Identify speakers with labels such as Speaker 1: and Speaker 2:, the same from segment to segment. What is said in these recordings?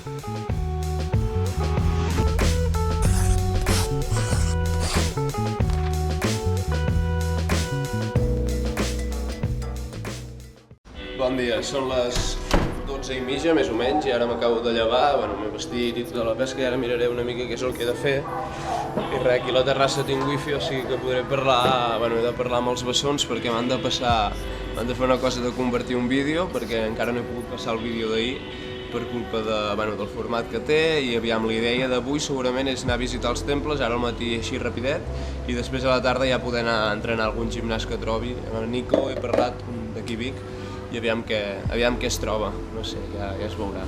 Speaker 1: Bon dia, són les 12:30 més o menys i ara m'acabo de llevar, m'he vestit i tota la pesca i ara miraré una mica què és el que he de fer. I res, aquí a la terrassa tinc wifi, o sigui que podré parlar, he de parlar amb els bessons perquè m'han de fer una cosa de convertir un vídeo perquè encara no he pogut passar el vídeo d'ahir per culpa del format que té i aviam, la idea d'avui segurament és anar a visitar els temples, ara al matí així rapidet i després a la tarda ja poder anar a entrenar a algun gimnàs que trobi. Amb el Nico he parlat d'aquí Vic i aviam què es troba, no sé, ja es veurà.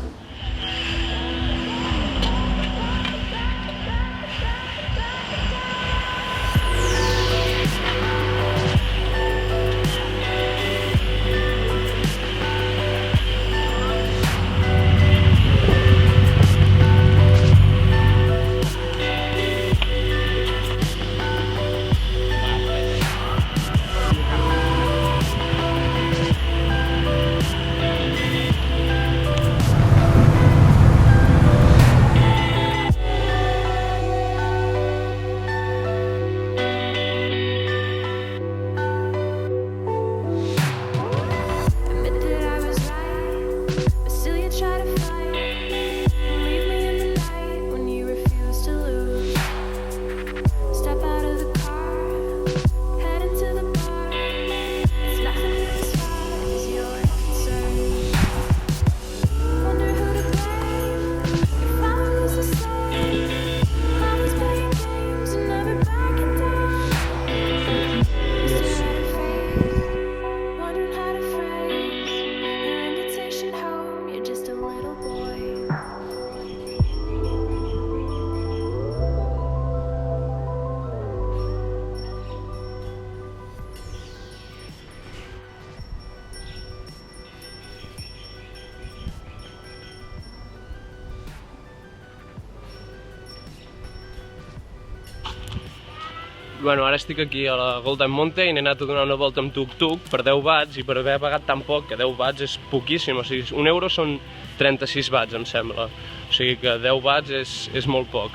Speaker 1: Ara estic aquí a la Golden Mountain, he anat a donar una volta amb tuk-tuk per 10 bahts i per haver pagat tan poc, que 10 bahts és poquíssim, o sigui, un euro són 36 bahts, em sembla, o sigui que 10 bahts és molt poc.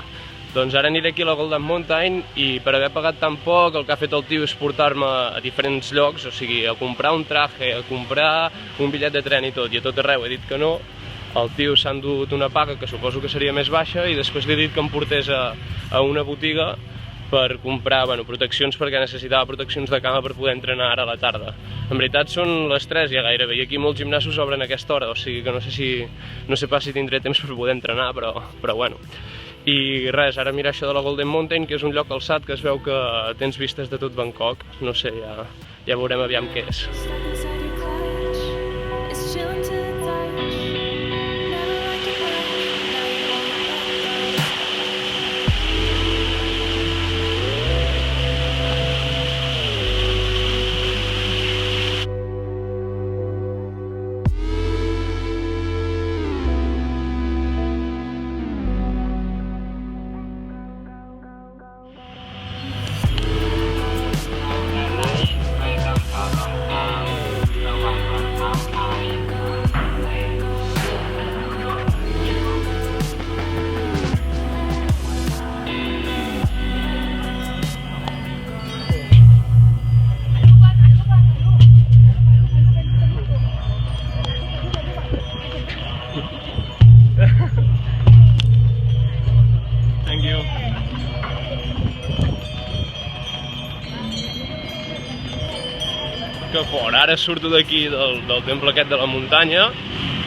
Speaker 1: Doncs ara aniré aquí a la Golden Mountain i per haver pagat tan poc el que ha fet el tio és portar-me a diferents llocs, o sigui, a comprar un traje, a comprar un bitllet de tren i tot arreu he dit que no. El tio s'ha endut una paga que suposo que seria més baixa i després li he dit que em portés a una botiga per comprar proteccions perquè necessitava proteccions de cama per poder entrenar ara a la tarda. En veritat són les 3 ja gairebé i aquí molts gimnasos obren a aquesta hora, o sigui que no sé pas si tindré temps per poder entrenar, però bueno. I res, ara mira això de la Golden Mountain, que és un lloc alçat que es veu que tens vistes de tot Bangkok, no sé, ja veurem aviam què és. Que fort, ara surto d'aquí del temple aquest de la muntanya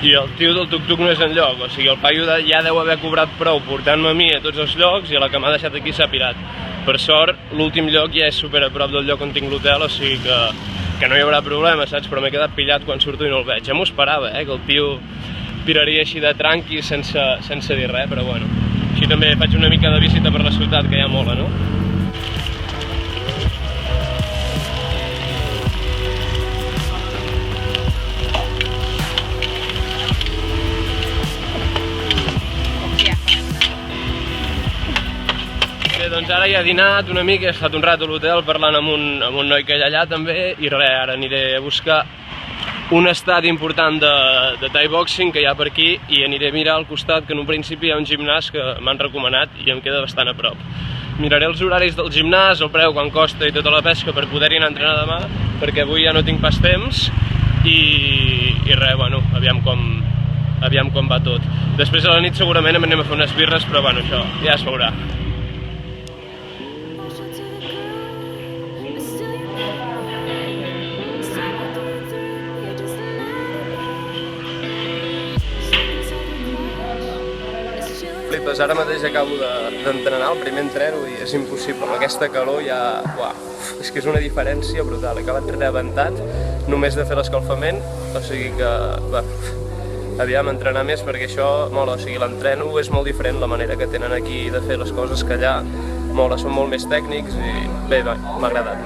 Speaker 1: i el tio del tuk-tuk no és enlloc, o sigui, el paio ja deu haver cobrat prou portant-me a mi a tots els llocs i a la que m'ha deixat aquí s'ha pirat. Per sort, l'últim lloc ja és super a prop del lloc on tinc l'hotel, o sigui que no hi haurà problema, saps? Però m'he quedat pillat quan surto i no el veig. Ja m'ho esperava, que el tio piraria així de tranqui sense dir res, però bueno. Així també faig una mica de visita per la ciutat, que ja mola, no? Doncs ara ja he dinat una mica, he estat un rato a l'hotel parlant amb un noi que hi ha allà també i res, ara aniré a buscar un estadi important de Thai boxing que hi ha per aquí, i aniré a mirar al costat, que en un principi hi ha un gimnàs que m'han recomanat i em queda bastant a prop. Miraré els horaris del gimnàs, el preu, quan costa i tota la pesca per poder-hi anar a entrenar demà, perquè avui ja no tinc pas temps i res, bueno, aviam com va tot. Després a la nit segurament anem a fer unes birres, però bueno, això ja es veurà. Flipes, ara mateix acabo d'entrenar el primer entreno i és impossible, amb aquesta calor ja... Uau, és que és una diferència brutal, he acabat rebentat només de fer l'escalfament, o sigui que... Aviam, entrenar més perquè això mola, o sigui, l'entreno és molt diferent, la manera que tenen aquí de fer les coses que allà mola, són molt més tècnics i bé, m'ha agradat.